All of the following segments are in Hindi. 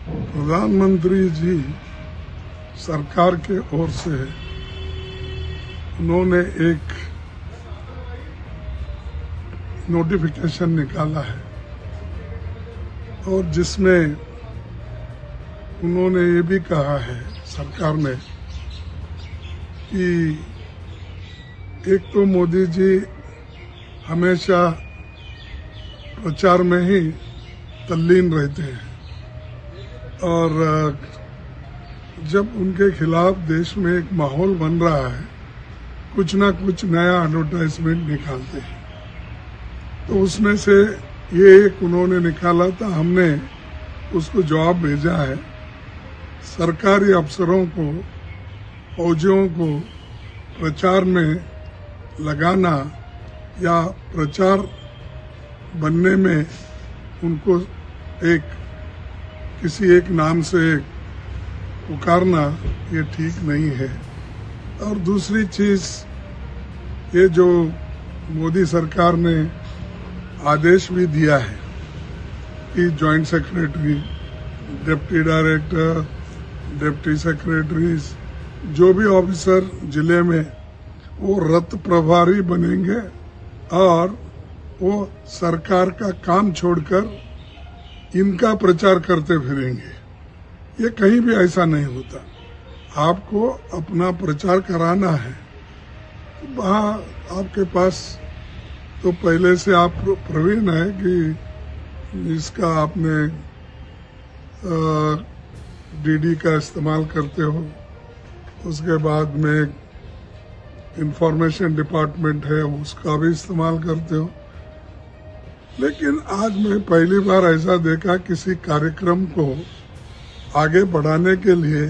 प्रधानमंत्री जी सरकार के ओर से उन्होंने एक नोटिफिकेशन निकाला है और जिसमें उन्होंने ये भी कहा है सरकार ने कि एक तो मोदी जी हमेशा प्रचार में ही तल्लीन रहते हैं और जब उनके खिलाफ देश में एक माहौल बन रहा है कुछ ना कुछ नया एडवर्टाइजमेंट निकालते हैं। तो उसमें से ये एक उन्होंने निकाला था, हमने उसको जवाब भेजा है। सरकारी अफसरों को, फौजियों को प्रचार में लगाना या प्रचार बनने में उनको किसी एक नाम से पुकारना ये ठीक नहीं है। और दूसरी चीज, ये जो मोदी सरकार ने आदेश भी दिया है कि joint secretary, deputy director, deputy secretaries, जो भी ऑफिसर जिले में वो रथ प्रभारी बनेंगे और वो सरकार का काम छोड़कर इनका प्रचार करते फिरेंगे। ये कहीं भी ऐसा नहीं होता। आपको अपना प्रचार कराना है, वहाँ आपके पास तो पहले से आप प्रवीण है कि इसका आपने डीडी का इस्तेमाल करते हो, उसके बाद में इंफॉर्मेशन डिपार्टमेंट है उसका भी इस्तेमाल करते हो। लेकिन आज मैं पहली बार ऐसा देखा किसी कार्यक्रम को आगे बढ़ाने के लिए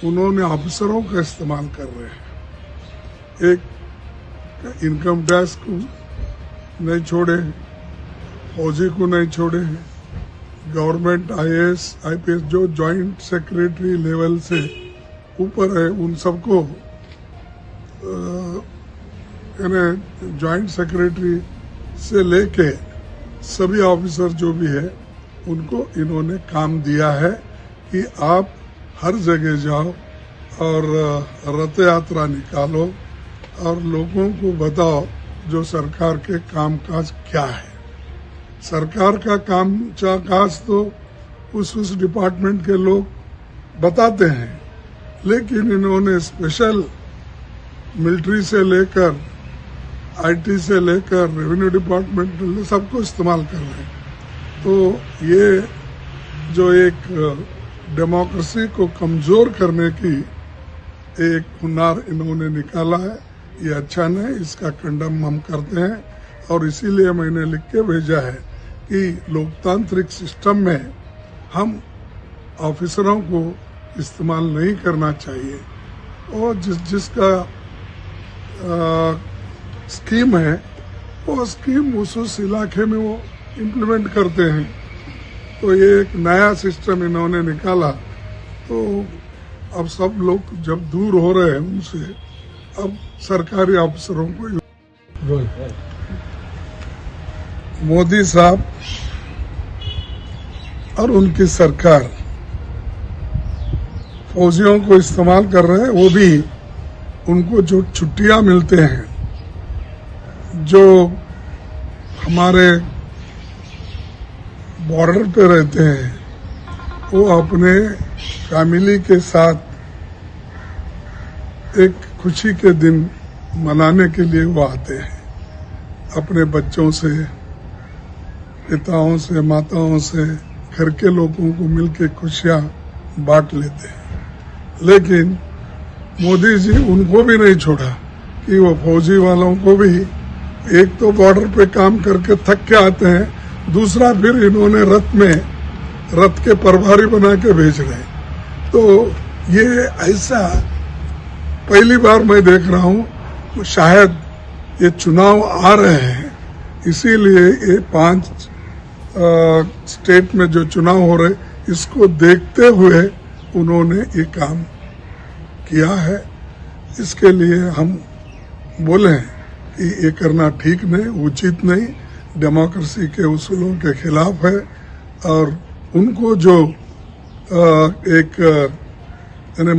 उन्होंने अफसरों का इस्तेमाल कर रहे हैं। एक इनकम टैक्स को नहीं छोड़े, फौजी को नहीं छोड़े, गवर्नमेंट आईएएस, आईपीएस जो जॉइंट सेक्रेटरी लेवल से ऊपर है उन सबको जॉइंट सेक्रेटरी से लेके सभी ऑफिसर जो भी है उनको इन्होंने काम दिया है कि आप हर जगह जाओ और रथ यात्रा निकालो और लोगों को बताओ जो सरकार के कामकाज क्या है। सरकार का कामकाज तो उस डिपार्टमेंट के लोग बताते हैं, लेकिन इन्होंने स्पेशल मिलिट्री से लेकर आईटी से लेकर रेवेन्यू डिपार्टमेंट सबको इस्तेमाल कर रहे हैं। तो ये जो एक डेमोक्रेसी को कमजोर करने की एक हुनर इन्होंने निकाला है, ये अच्छा नहीं, इसका कंडम हम करते हैं। और इसीलिए मैंने लिख के भेजा है कि लोकतांत्रिक सिस्टम में हम ऑफिसरों को इस्तेमाल नहीं करना चाहिए और जिसका स्कीम है वो स्कीम उस इलाके में वो इम्प्लीमेंट करते हैं। तो ये एक नया सिस्टम इन्होंने निकाला, तो अब सब लोग जब दूर हो रहे हैं उनसे, अब सरकारी अफसरों को मोदी साहब और उनकी सरकार फौजियों को इस्तेमाल कर रहे हैं। वो भी उनको जो छुट्टियां मिलते हैं, जो हमारे बॉर्डर पे रहते हैं, वो अपने फैमिली के साथ एक खुशी के दिन मनाने के लिए वो आते हैं। अपने बच्चों से, पिताओं से, माताओं से, घर के लोगों को मिलके खुशियां बांट लेते हैं। लेकिन मोदी जी उनको भी नहीं छोड़ा कि वो फौजी वालों को भी, एक तो बॉर्डर पे काम करके थक के आते हैं, दूसरा फिर इन्होंने रथ के प्रभारी बना के भेज रहे हैं। तो ये ऐसा पहली बार मैं देख रहा हूँ। शायद ये चुनाव आ रहे हैं, इसीलिए ये 5 स्टेट में जो चुनाव हो रहे, इसको देखते हुए उन्होंने ये काम किया है। इसके लिए हम बोले कि ये करना ठीक नहीं, उचित नहीं, डेमोक्रेसी के उसूलों के खिलाफ है। और उनको जो एक यानी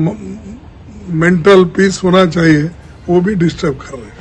मेंटल पीस होना चाहिए, वो भी डिस्टर्ब कर रहे हैं।